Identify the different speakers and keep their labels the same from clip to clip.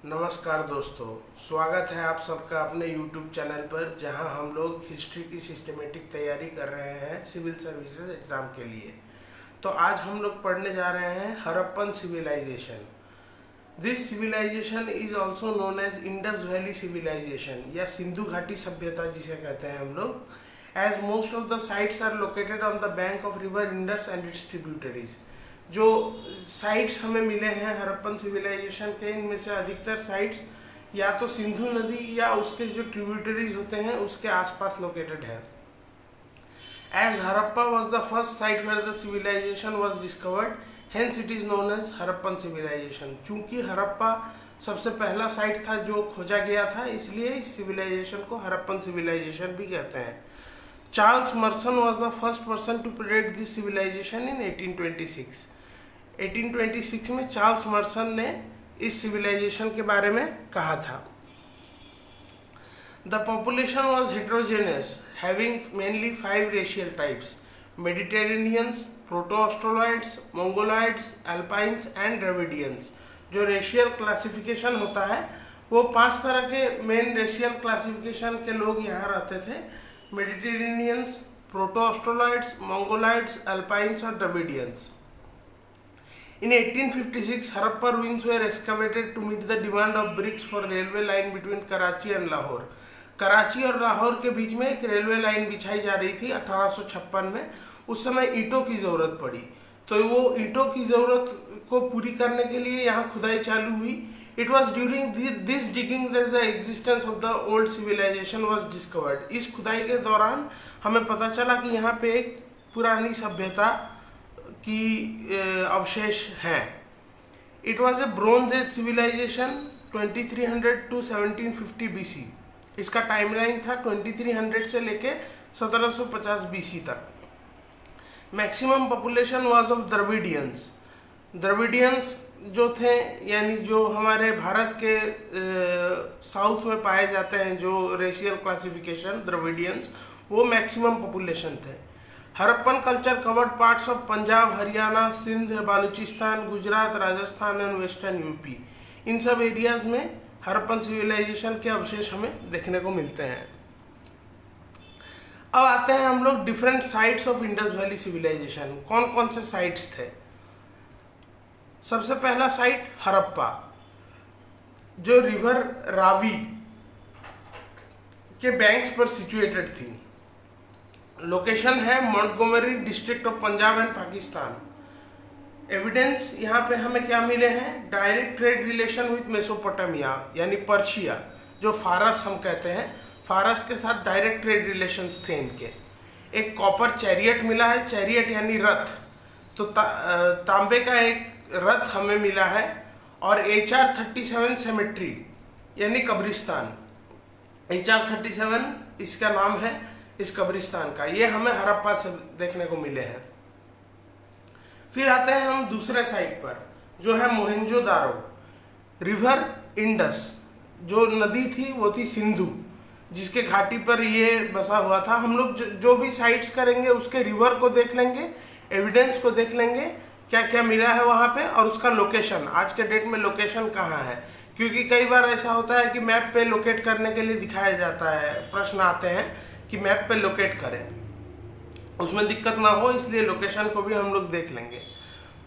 Speaker 1: नमस्कार दोस्तों, स्वागत है आप सबका अपने YouTube चैनल पर, जहां हम लोग हिस्ट्री की सिस्टमेटिक तैयारी कर रहे हैं सिविल सर्विसेज एग्ज़ाम के लिए। तो आज हम लोग पढ़ने जा रहे हैं Harappan civilization. This civilization is also known as Indus Valley civilization या सिंधु घाटी सभ्यता जिसे कहते हैं हम लोग, as most of the sites are located on the bank of river Indus and its tributaries. जो साइट्स हमें मिले हैं हड़प्पन सिविलाइजेशन के, इनमें से अधिकतर साइट्स या तो सिंधु नदी या उसके जो ट्रिब्यूटरीज होते हैं उसके आसपास लोकेटेड है। As Harappa was the first site where the civilization was discovered, hence it is known as Harappan civilization. चूंकि हड़प्पा सबसे पहला साइट था जो खोजा गया था, इसलिए इस सिविलाइजेशन को हड़प्पन सिविलाइजेशन भी कहते हैं। Charles Masson was the first person to predict this civilization in 1826। 1826 में चार्ल्स मर्सन ने इस सिविलाइजेशन के बारे में कहा था। The population was heterogeneous, having mainly 5 racial types: Mediterraneans, proto-Australoids, Mongoloids, Alpines and Dravidians. जो रेशियल क्लासिफिकेशन होता है वो 5 तरह के मेन रेशियल क्लासिफिकेशन के लोग यहाँ रहते थे: मेडिटेरेनियंस, प्रोटो-ऑस्ट्रोलॉइड्स, मंगोलॉइड्स, अल्पाइंस और Dravidians. In 1856, Harappa ruins were excavated to meet the demand of bricks for railway line between Karachi and Lahore. Karachi और लाहौर के बीच में एक रेलवे लाइन बिछाई जा रही थी 1856 में। उस समय ईंटों की ज़रूरत पड़ी, तो वो ईंटों की ज़रूरत को पूरी करने के लिए यहाँ खुदाई चालू हुई। It was during this digging that the existence of the old civilization was discovered. इस खुदाई के दौरान हमें पता चला कि यहाँ पे एक पुरानी सभ्यता की अवशेष हैं। It was a bronze age civilization 2300 to 1750 BC। इसका टाइमलाइन था 2300 से लेके 1750 BC तक। Maximum population was of Dravidians. Dravidians जो थे, यानी जो हमारे भारत के साउथ में पाए जाते हैं, जो रेशियल क्लासिफिकेशन द्रविडियंस, वो मैक्सिमम पॉपुलेशन थे। Harappan culture covered parts of Punjab, Haryana, Sindh, Balochistan, Gujarat, Rajasthan and western UP. इन सब एरियाज में हड़प्पन सिविलाइजेशन के अवशेष हमें देखने को मिलते हैं। अब आते हैं हम लोग different sites of Indus Valley civilization. कौन कौन से साइट्स थे? सबसे पहला साइट हड़प्पा, जो रिवर रावी के बैंक्स पर सिचुएटेड थी। लोकेशन है Montgomery district of Punjab and Pakistan. Evidence यहाँ पे हमें क्या मिले हैं? Direct trade relation with Mesopotamia यानी पर्शिया, जो फारस हम कहते हैं, फारस के साथ डायरेक्ट ट्रेड रिलेशंस थे इनके। एक कॉपर चैरियट मिला है, चैरियट यानी रथ, तो तांबे का एक रथ हमें मिला है। और HR 37 सेमेट्री यानी कब्रिस्तान, HR 37 इसका नाम है इस कब्रिस्तान का। ये हमें हड़प्पा से देखने को मिले हैं। फिर आते हैं हम दूसरे साइट पर, जो है मोहेंजोदारो। रिवर इंडस, जो नदी थी वो थी सिंधु, जिसके घाटी पर ये बसा हुआ था। हम लोग जो भी साइट्स करेंगे उसके रिवर को देख लेंगे, एविडेंस को देख लेंगे, क्या क्या मिला है वहाँ पे, और उसका लोकेशन, आज के डेट में लोकेशन कहाँ है। क्योंकि कई बार ऐसा होता है कि मैप पे लोकेट करने के लिए दिखाया जाता है, प्रश्न आते हैं कि मैप पे लोकेट करें, उसमें दिक्कत ना हो, इसलिए लोकेशन को भी हम लोग देख लेंगे।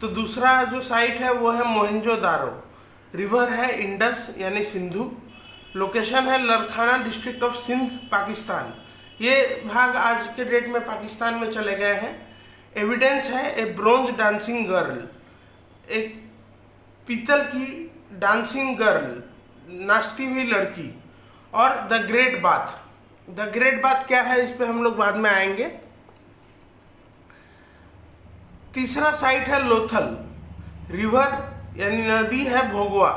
Speaker 1: तो दूसरा जो साइट है वो है मोहेंजोदारो। रिवर है इंडस यानी सिंधु। लोकेशन है लरखाना डिस्ट्रिक्ट ऑफ सिंध, पाकिस्तान। ये भाग आज के डेट में पाकिस्तान में चले गए हैं। एविडेंस है ए ब्रोंज डांसिंग गर्ल, एक पीतल की डांसिंग गर्ल, नाचती हुई लड़की। और the great bath. The great bath क्या है, इस पे हम लोग बाद में आएंगे। तीसरा साइट है लोथल। रिवर यानी नदी है भोगवा।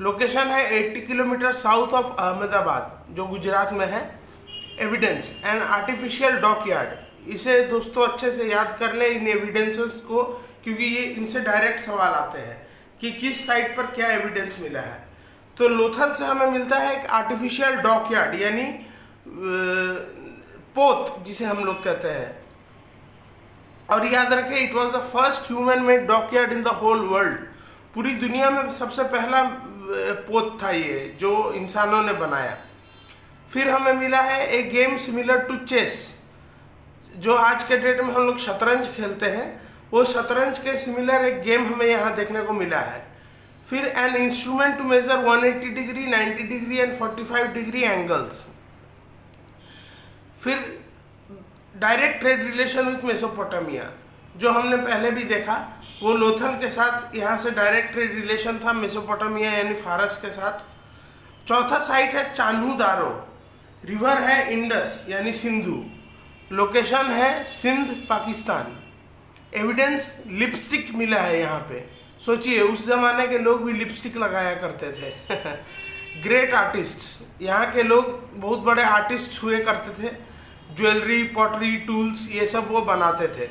Speaker 1: लोकेशन है 80 किलोमीटर साउथ ऑफ अहमदाबाद, जो गुजरात में है। Evidence an artificial dockyard. इसे दोस्तों अच्छे से याद कर ले इन एविडेंसेस को, क्योंकि ये इनसे डायरेक्ट सवाल आते हैं कि किस साइट पर क्या एविडेंस मिला है। तो लोथल से हमें मिलता है एक आर्टिफिशियल डॉकयार्ड यानी पोत, जिसे हम लोग कहते हैं। और याद रखें, it was the first human made dockyard in the whole world. पूरी दुनिया में सबसे पहला पोत था ये जो इंसानों ने बनाया। फिर हमें मिला है ए गेम सिमिलर टू चेस, जो आज के डेट में हम लोग शतरंज खेलते हैं, वो शतरंज के सिमिलर एक गेम हमें यहाँ देखने को मिला है। फिर an instrument to measure 180 degree, 90 degree and 45 degree angles. फिर direct trade relation with Mesopotamia, जो हमने पहले भी देखा, वो लोथल के साथ यहाँ से डायरेक्ट ट्रेड रिलेशन था मेसोपोटामिया यानी फारस के साथ। चौथा साइट है चान्हू दारो, रिवर है इंडस यानी सिंधु, लोकेशन है सिंध पाकिस्तान। एविडेंस लिपस्टिक मिला है यहाँ पे, सोचिए उस जमाने के लोग भी लिपस्टिक लगाया करते थे। ग्रेट आर्टिस्ट्स, यहाँ के लोग बहुत बड़े आर्टिस्ट हुए करते थे, ज्वेलरी, पॉटरी, टूल्स ये सब वो बनाते थे।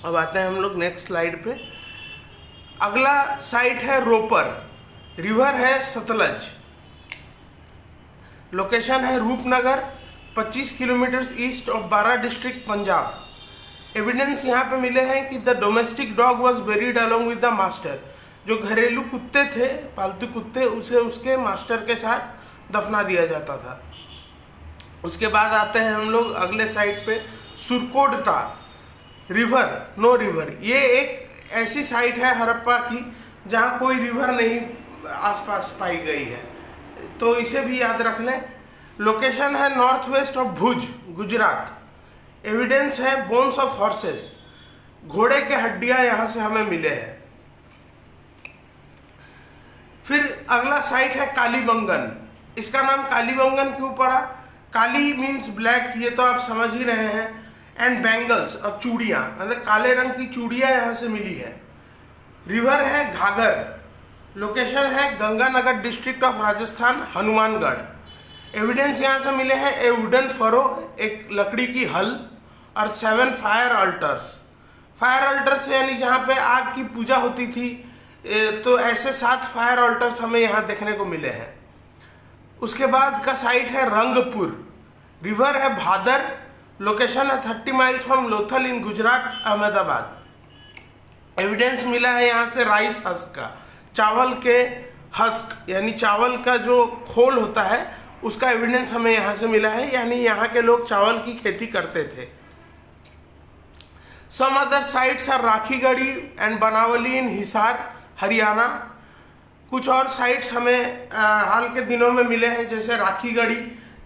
Speaker 1: अब आते हैं हम लोग नेक्स्ट स्लाइड पे। अगला साइट है रोपर, रिवर है सतलज, लोकेशन है Rupnagar, 25 kilometre east of Bara district Punjab. Evidence यहाँ पे मिले हैं कि the domestic dog was buried along with the master, जो घरेलू कुत्ते थे, पालतू कुत्ते, उसे उसके मास्टर के साथ दफना दिया जाता था। उसके बाद आते हैं हम लोग अगले साइट पे, सुरकोटता, रिवर नो रिवर। ये एक ऐसी साइट है हड़प्पा की जहाँ कोई रिवर नहीं आसपास पाई गई है, तो इसे भी याद रख लें। लोकेशन है north west of Bhuj, Gujarat. Evidence है बोन्स ऑफ हॉर्सेस, घोड़े के हड्डियां यहाँ से हमें मिले हैं। फिर अगला साइट है कालीबंगन। इसका नाम कालीबंगन क्यों पड़ा? काली मीन्स ब्लैक, ये तो आप समझ ही रहे हैं, एंड बैंगल्स और चूड़ियाँ, मतलब काले रंग की चूड़ियाँ यहाँ से मिली है। रिवर है घाघर, लोकेशन है Ganganagar district of Rajasthan, Hanumangarh. Evidence यहाँ से मिले हैं ए वुडन फरो, एक लकड़ी की हल, और 7 फायर अल्टर्स। फायर अल्टर्स यानी जहाँ पे आग की पूजा होती थी, तो ऐसे 7 फायर अल्टर्स हमें यहाँ देखने को मिले हैं। उसके बाद का साइट है रंगपुर, रिवर है भादर, लोकेशन है 30 miles from Lothal in Gujarat, Ahmedabad. Evidence मिला है यहाँ से राइस हस्क का, चावल के हस्क यानी चावल का जो खोल होता है उसका एविडेंस हमें यहाँ से मिला है, यानी यहाँ के लोग चावल की खेती करते थे। Some other sites are Rakhigarhi and Banawali in Hisar, Haryana. कुछ और साइट्स हमें हाल के दिनों में मिले हैं, जैसे राखीगढ़ी,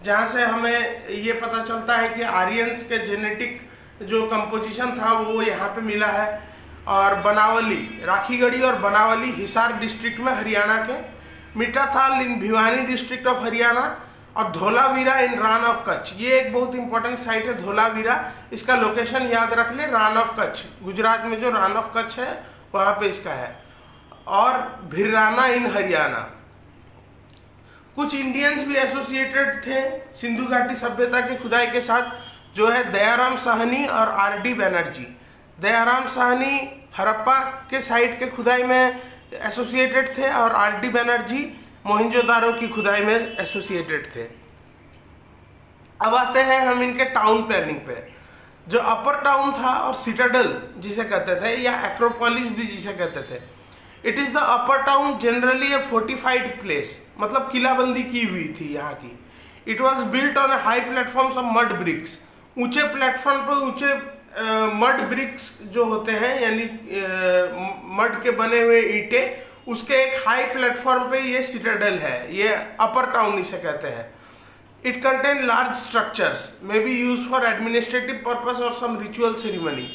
Speaker 1: जहाँ से हमें ये पता चलता है कि आर्यंस के जेनेटिक जो कंपोजिशन था वो यहाँ पे मिला है। और बनावली, राखीगढ़ी और बनावली हिसार डिस्ट्रिक्ट में हरियाणा के, मिठाथाल इन भिवानी डिस्ट्रिक्ट ऑफ हरियाणा, और धोलावीरा इन रान ऑफ कच्छ। ये एक बहुत इंपॉर्टेंट साइट है धोलावीरा, इसका लोकेशन याद रख ले, रान ऑफ कच्छ, गुजरात में जो रान ऑफ कच्छ है वहाँ पे इसका है। और भिराना इन हरियाणा। कुछ इंडियंस भी एसोसिएटेड थे सिंधु घाटी सभ्यता के खुदाई के साथ, जो है दयाराम साहनी और आर.डी. बनर्जी। दयाराम साहनी हड़प्पा के साइट के खुदाई में एसोसिएटेड थे और आर.डी. बनर्जी मोहनजोदारो की खुदाई में एसोसिएटेड थे। अब आते हैं हम इनके टाउन प्लानिंग पे। जो अपर टाउन था और सिटाडल जिसे कहते थे, या एक्रोपोलिस भी जिसे कहते थे, it is the upper town, generally A fortified place, मतलब किलाबंदी की हुई थी यहाँ की। It was built on A high platforms of mud bricks, ऊंचे प्लेटफॉर्म पर ऊंचे मड ब्रिक्स जो होते हैं, यानी मड के बने हुए ईंटें, उसके एक हाई प्लेटफॉर्म पे ये सिटाडेल है, ये अपर टाउन इसे कहते हैं। It contain large structures, may be use for administrative purpose और सम रिचुअल सेरिमनी।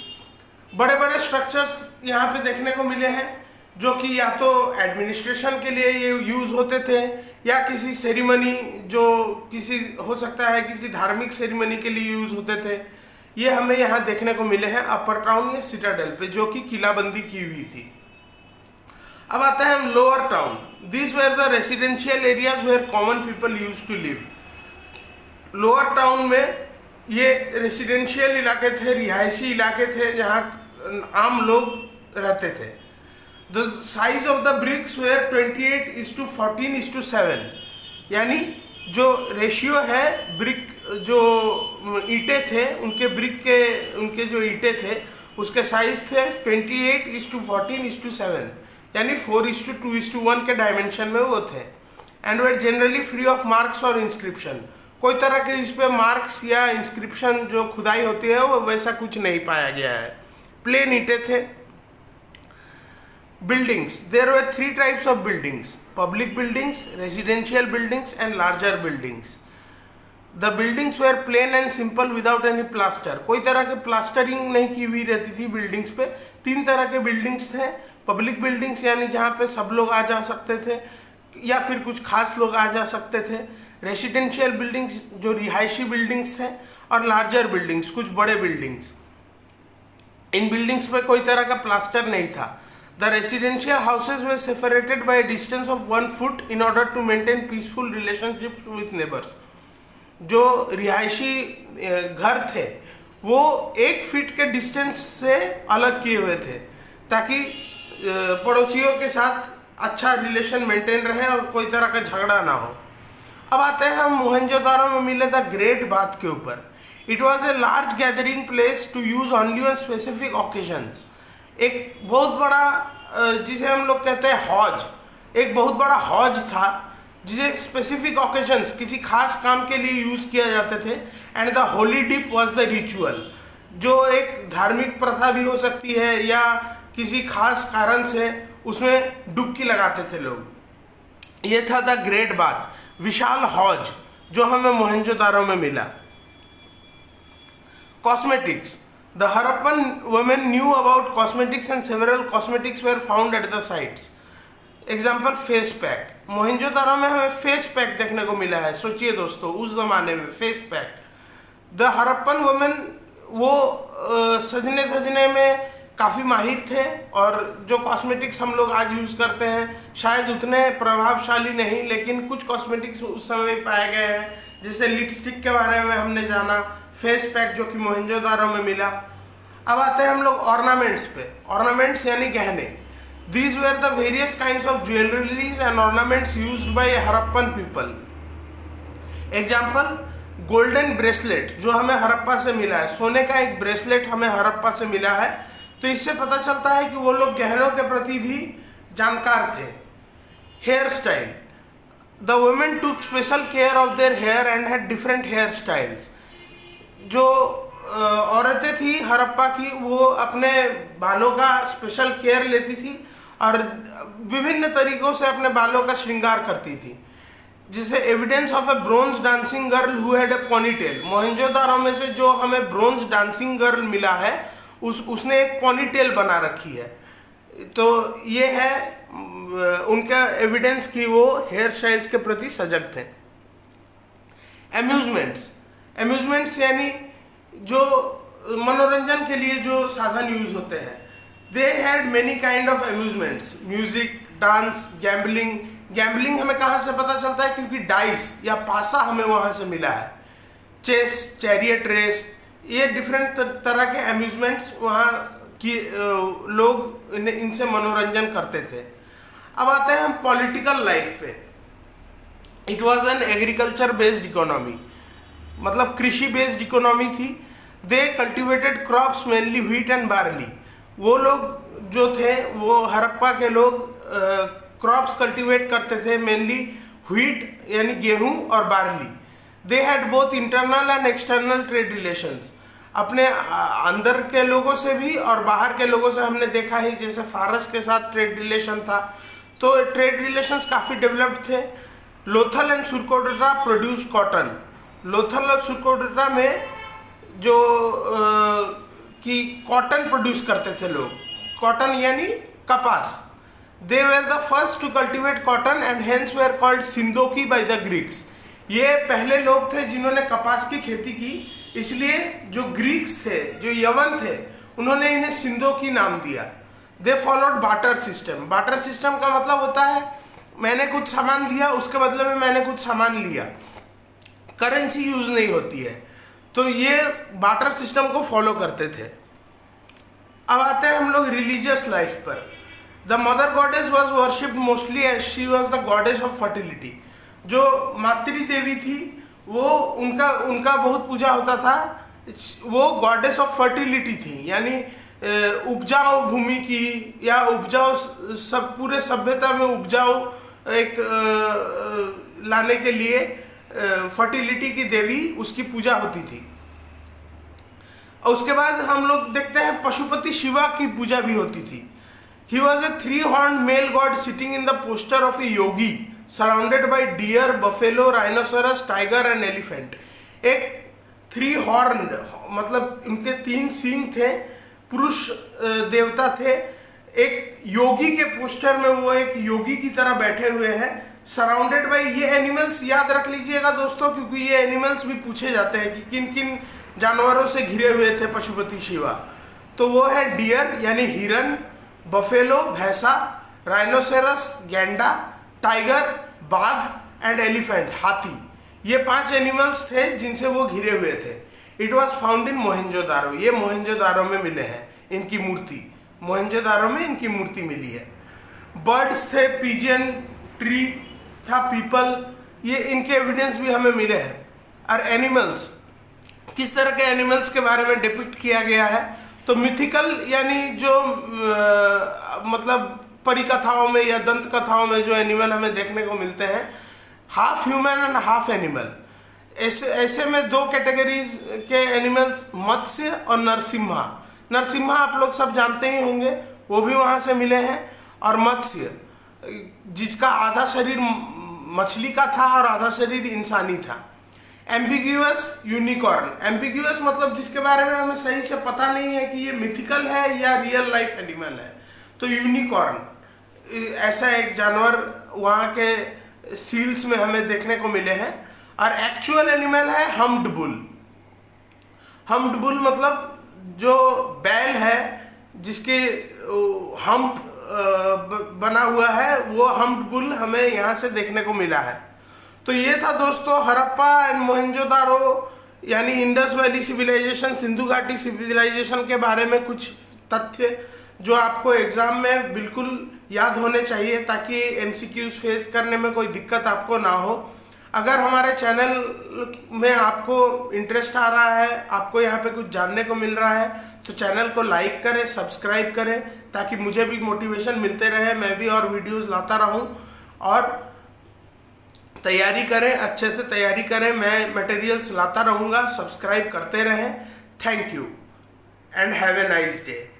Speaker 1: बड़े बड़े स्ट्रक्चर्स यहाँ पे देखने को मिले हैं, जो कि या तो एडमिनिस्ट्रेशन के लिए ये यूज होते थे, या किसी सेरिमनी, जो किसी हो सकता है किसी धार्मिक सेरिमनी के लिए यूज होते थे। ये हमें यहाँ देखने को मिले हैं अपर टाउन या सिटाडेल पे, जो कि किलाबंदी की हुई थी। अब आता है हम lower town. This were the residential areas where common people use to live. Lower town में ये रेसिडेंशियल इलाके थे, रिहायशी इलाके थे, जहाँ आम लोग रहते थे। The size of the bricks were 28:14:7, यानी जो रेशियो है ब्रिक, जो ईंटें थे उनके ब्रिक के, उनके जो ईंटें थे उसके साइज थे 28:14:7, यानी 4:2:1 के डायमेंशन में वो थे। And way generally free of marks और इंस्क्रिप्शन, कोई तरह के इस पे मार्क्स या इंस्क्रिप्शन जो खुदाई होती है वो वैसा कुछ नहीं पाया गया है, प्लेन ईंटें थे। Buildings, there were 3 types of buildings, public buildings, residential buildings and larger buildings. The buildings were plain and simple without any plaster, कोई तरह के प्लास्टरिंग नहीं की हुई रहती थी बिल्डिंग्स पे। 3 तरह के बिल्डिंग्स थे, पब्लिक बिल्डिंग्स यानी जहाँ पे सब लोग आ जा सकते थे या फिर कुछ खास लोग आ जा सकते थे, रेसिडेंशियल बिल्डिंग्स जो रिहायशी बिल्डिंग्स थे, और लार्जर बिल्डिंग्स कुछ बड़े बिल्डिंग्स। इन बिल्डिंग्स पे कोई तरह का प्लास्टर नहीं था। The residential houses were separated by distance of 1 foot in order to maintain peaceful relationship with neighbours, जो रिहायशी घर थे वो 1 फीट के डिस्टेंस से अलग किए हुए थे ताकि पड़ोसियों के साथ अच्छा रिलेशन मेंटेन रहे और कोई तरह का झगड़ा ना हो। अब आते हैं हम मोहनजोदारो में मिले द ग्रेट बाथ के ऊपर। It was a large gathering place to use only on specific occasions. एक बहुत बड़ा जिसे हम लोग कहते हैं हौज, एक बहुत बड़ा हौज था जिसे स्पेसिफिक ओकेजन्स किसी खास काम के लिए यूज किया जाते थे। And the holy dip was the ritual, जो एक धार्मिक प्रथा भी हो सकती है या किसी खास कारण से उसमें डुबकी लगाते थे लोग। ये था द ग्रेट बाथ, विशाल हौज जो हमें मोहनजोदारो में मिला। Cosmetics, the Harappan women knew about cosmetics and several cosmetics were found at the sites. Example face pack, Mohenjodaro में हमें फेस पैक देखने को मिला है। सोचिए दोस्तों, उस जमाने में face pack. The Harappan women वो सजने धजने में काफ़ी माहिर थे और जो कॉस्मेटिक्स हम लोग आज यूज़ करते हैं शायद उतने प्रभावशाली नहीं, लेकिन कुछ कॉस्मेटिक्स उस समय पाए गए हैं। जैसे लिपस्टिक के बारे में हमने जाना, फेस पैक जो कि मोहनजोदारो में मिला। अब आते हैं हम लोग ऑर्नामेंट्स पे। ऑर्नामेंट्स यानी गहने। These were the various kinds of jewelries and ornaments used by Harappan people. Example, golden bracelet जो हमें हड़प्पा से मिला है, सोने का एक ब्रेसलेट हमें हड़प्पा से मिला है। तो इससे पता चलता है कि वो लोग गहनों के प्रति भी जानकार थे। Hair style, the women took special care of their hair and had different hair styles. जो औरतें थी हड़प्पा की वो अपने बालों का स्पेशल केयर लेती थी और विभिन्न तरीकों से अपने बालों का श्रृंगार करती थी। जिसे evidence of A bronze dancing girl who had a ponytail, Mohenjodaro में से जो हमें ब्रोंज डांसिंग गर्ल मिला है उसने एक पोनीटेल बना रखी है। तो ये है उनका एविडेंस कि वो हेयर स्टाइल्स के प्रति सजग थे। एम्यूजमेंट्स यानी जो मनोरंजन के लिए जो साधन यूज होते हैं। They had many kind of amusements, music, dance, gambling. Gambling हमें कहाँ से पता चलता है, क्योंकि डाइस या पासा हमें वहाँ से मिला है। चेस, चैरियट रेस, ये डिफरेंट तरह के एम्यूजमेंट्स वहाँ की लोग इनसे मनोरंजन करते थे। अब आते हैं हम पॉलिटिकल लाइफ पे। It was an agriculture based economy, मतलब कृषि बेस्ड इकोनॉमी थी। They cultivated crops mainly wheat and barley. वो लोग जो थे वो हड़प्पा के लोग क्रॉप्स कल्टिवेट करते थे, मेनली व्हीट यानी गेहूं और barley. They had both internal and external trade relations, अपने अंदर के लोगों से भी और बाहर के लोगों से हमने देखा ही, जैसे फारस के साथ ट्रेड रिलेशन था, तो ट्रेड रिलेशंस काफ़ी डेवलप्ड थे। Lothal and Surkotada produce cotton. Lothal और सुरकोटेरा में जो कि कॉटन प्रोड्यूस करते थे लोग, कॉटन यानी कपास। They were the first to cultivate cotton and hence were called Sindon by the Greeks. ये पहले लोग थे जिन्होंने कपास की खेती की, इसलिए जो ग्रीक्स थे, जो यवन थे, उन्होंने इन्हें सिंदोकी नाम दिया। They followed barter system. Barter system का मतलब होता है मैंने कुछ सामान दिया, उसके बदले में मैंने कुछ सामान लिया। करेंसी यूज नहीं होती है, तो ये बार्टर सिस्टम को फॉलो करते थे। अब आते हैं हम लोग रिलीजियस लाइफ पर। The mother goddess was worshipped mostly as she was the goddess of fertility. जो मातृ देवी थी वो उनका बहुत पूजा होता था। वो गॉडेस ऑफ फर्टिलिटी थी, यानी उपजाऊ भूमि की या उपजाऊ सब पूरे सभ्यता में उपजाऊ एक लाने के लिए फर्टिलिटी की देवी उसकी पूजा होती थी। और उसके बाद हम लोग देखते हैं पशुपति शिवा की पूजा भी होती थी। He was a 3 horn male god sitting in the posture of a yogi surrounded by deer, buffalo, rhinoceros, tiger and elephant. एक 3 हॉर्न मतलब उनके 3 सींग थे, पुरुष देवता थे। एक योगी के पोस्टर में वो एक योगी की तरह बैठे हुए हैं, सराउंडेड बाई। ये एनिमल्स याद रख लीजिएगा दोस्तों, क्योंकि ये एनिमल्स भी पूछे जाते हैं कि किन किन जानवरों से घिरे हुए थे पशुपति शिवा। तो वो है डियर यानी हिरन, बफेलो भैंसा, राइनोसेरस गैंडा, टाइगर बाघ एंड एलिफेंट हाथी। ये 5 एनिमल्स थे जिनसे वो घिरे हुए थे। It was found in Mohenjodaro. ये मोहनजोदारो में मिले हैं इनकी मूर्ति, मोहनजोदारो में इनकी मूर्ति मिली है। बर्ड्स थे, पिजन, ट्री था, पीपल, ये इनके एविडेंस भी हमें मिले हैं। और एनिमल्स, किस तरह के एनिमल्स के बारे में डिपिक्ट किया गया है, तो मिथिकल यानी जो मतलब परिकथाओं में या दंत कथाओं में जो एनिमल हमें देखने को मिलते हैं, half human and half animal. ऐसे में 2 कैटेगरीज के एनिमल्स, मत्स्य और नरसिम्हा। नरसिम्हा आप लोग सब जानते ही होंगे, वो भी वहाँ से मिले हैं। और मत्स्य जिसका आधा शरीर मछली का था और आधा शरीर इंसानी था। एम्बिग्यूअस यूनिकॉर्न, एम्बिग्यूअस मतलब जिसके बारे में हमें सही से पता नहीं है कि ये मिथिकल है या रियल लाइफ एनिमल है। तो यूनिकॉर्न ऐसा एक जानवर वहाँ के सील्स में हमें देखने को मिले हैं। और एक्चुअल एनिमल है हम्प्ड बुल। हम्प्ड बुल मतलब जो बैल है जिसके हम्प बना हुआ है, वो हम्प्ड बुल हमें यहाँ से देखने को मिला है। तो ये था दोस्तों हड़प्पा एंड मोहनजोदारो यानी इंडस वैली सिविलाइजेशन, सिंधु घाटी सिविलाइजेशन के बारे में कुछ तथ्य जो आपको एग्जाम में बिल्कुल याद होने चाहिए, ताकि एमसीक्यूज फेस करने में कोई दिक्कत आपको ना हो। अगर हमारे चैनल में आपको इंटरेस्ट आ रहा है, आपको यहाँ पे कुछ जानने को मिल रहा है, तो चैनल को लाइक करें, सब्सक्राइब करें, ताकि मुझे भी मोटिवेशन मिलते रहे, मैं भी और वीडियोस लाता रहूं। और तैयारी करें, अच्छे से तैयारी करें, मैं मटेरियल्स लाता रहूँगा। सब्सक्राइब करते रहें। Thank you and have a nice day.